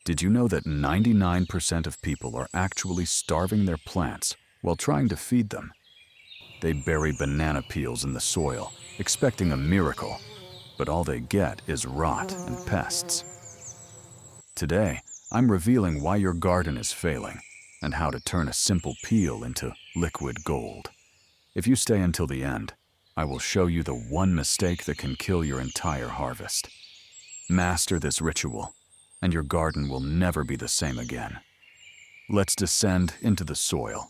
Did you know that 99% of people are actually starving their plants while trying to feed them? They bury banana peels in the soil, expecting a miracle, but all they get is rot and pests. Today, I'm revealing why your garden is failing and how to turn a simple peel into liquid gold. If you stay until the end, I will show you the one mistake that can kill your entire harvest. Master this ritual, and your garden will never be the same again. Let's descend into the soil.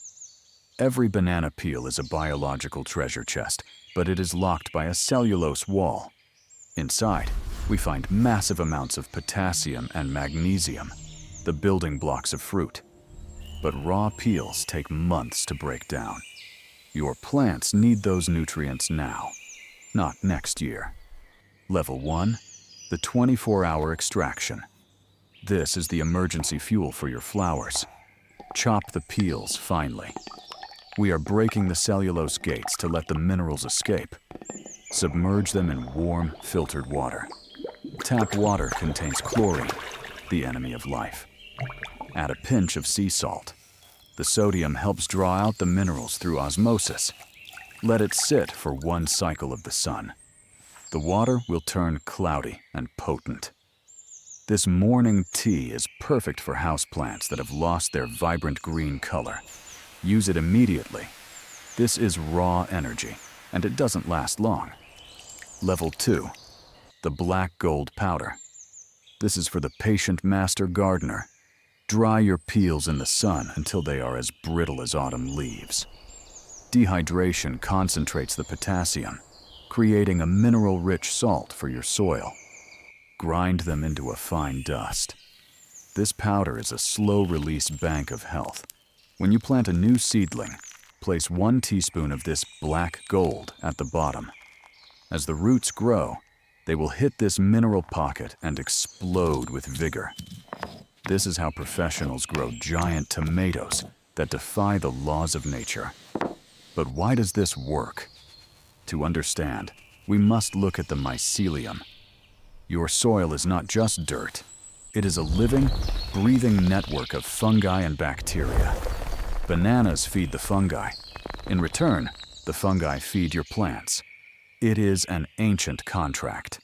Every banana peel is a biological treasure chest, but it is locked by a cellulose wall. Inside, we find massive amounts of potassium and magnesium, the building blocks of fruit. But raw peels take months to break down. Your plants need those nutrients now, not next year. Level 1, the 24-hour extraction. This is the emergency fuel for your flowers. Chop the peels finely. We are breaking the cellulose gates to let the minerals escape. Submerge them in warm, filtered water. Tap water contains chlorine, the enemy of life. Add a pinch of sea salt. The sodium helps draw out the minerals through osmosis. Let it sit for one cycle of the sun. The water will turn cloudy and potent. This morning tea is perfect for houseplants that have lost their vibrant green color. Use it immediately. This is raw energy, and it doesn't last long. Level 2, the black gold powder. This is for the patient master gardener. Dry your peels in the sun until they are as brittle as autumn leaves. Dehydration concentrates the potassium, creating a mineral-rich salt for your soil. Grind them into a fine dust. This powder is a slow-release bank of health. When you plant a new seedling, place 1 teaspoon of this black gold at the bottom. As the roots grow, they will hit this mineral pocket and explode with vigor. This is how professionals grow giant tomatoes that defy the laws of nature. But why does this work? To understand, we must look at the mycelium. Your soil is not just dirt. It is a living, breathing network of fungi and bacteria. Bananas feed the fungi. In return, the fungi feed your plants. It is an ancient contract.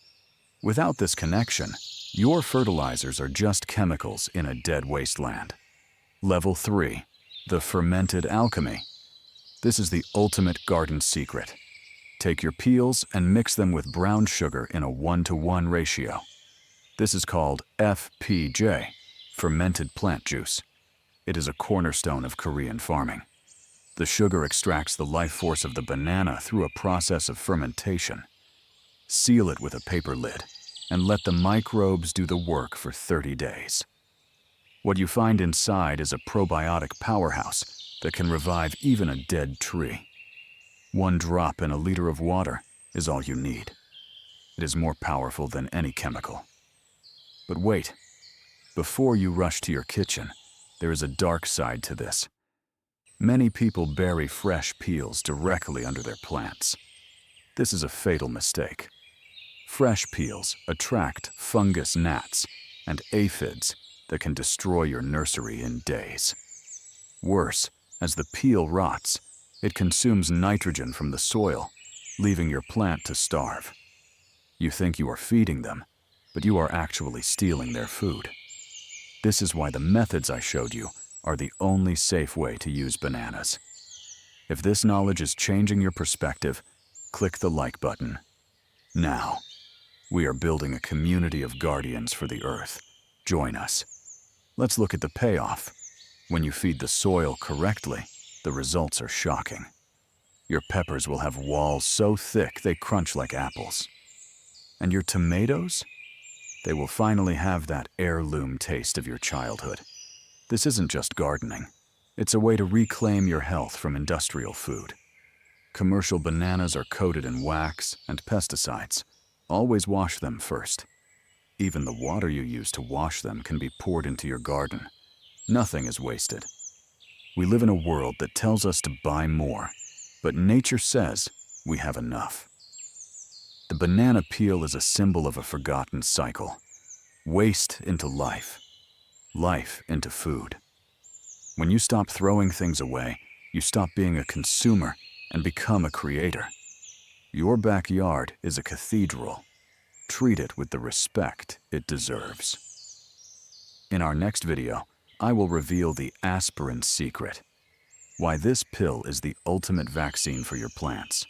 Without this connection, your fertilizers are just chemicals in a dead wasteland. Level 3, the fermented alchemy. This is the ultimate garden secret. Take your peels and mix them with brown sugar in a 1-to-1 ratio. This is called FPJ, fermented plant juice. It is a cornerstone of Korean farming. The sugar extracts the life force of the banana through a process of fermentation. Seal it with a paper lid and let the microbes do the work for 30 days. What you find inside is a probiotic powerhouse that can revive even a dead tree. 1 drop in a liter of water is all you need. It is more powerful than any chemical. But wait, before you rush to your kitchen, there is a dark side to this. Many people bury fresh peels directly under their plants. This is a fatal mistake. Fresh peels attract fungus gnats and aphids that can destroy your nursery in days. Worse, as the peel rots, it consumes nitrogen from the soil, leaving your plant to starve. You think you are feeding them, but you are actually stealing their food. This is why the methods I showed you are the only safe way to use bananas. If this knowledge is changing your perspective, click the like button. Now, we are building a community of guardians for the earth. Join us. Let's look at the payoff. When you feed the soil correctly, the results are shocking. Your peppers will have walls so thick they crunch like apples. And your tomatoes? They will finally have that heirloom taste of your childhood. This isn't just gardening. It's a way to reclaim your health from industrial food. Commercial bananas are coated in wax and pesticides. Always wash them first. Even the water you use to wash them can be poured into your garden. Nothing is wasted. We live in a world that tells us to buy more, but nature says we have enough. The banana peel is a symbol of a forgotten cycle. Waste into life. life into food. When you stop throwing things away, you stop being a consumer and become a creator. Your backyard is a cathedral. Treat it with the respect it deserves. In our next video, I will reveal the aspirin secret, why this pill is the ultimate vaccine for your plants.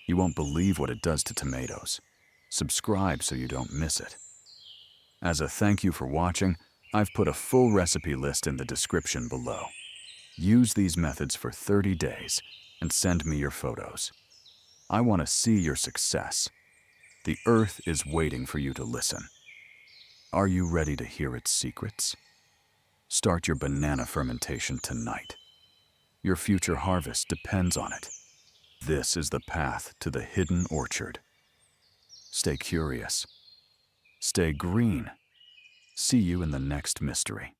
You won't believe what it does to tomatoes. Subscribe so you don't miss it. As a thank you for watching, I've put a full recipe list in the description below. Use these methods for 30 days and send me your photos. I want to see your success. The earth is waiting for you to listen. Are you ready to hear its secrets? Start your banana fermentation tonight. Your future harvest depends on it. This is the path to the hidden orchard. Stay curious. Stay green. See you in the next mystery.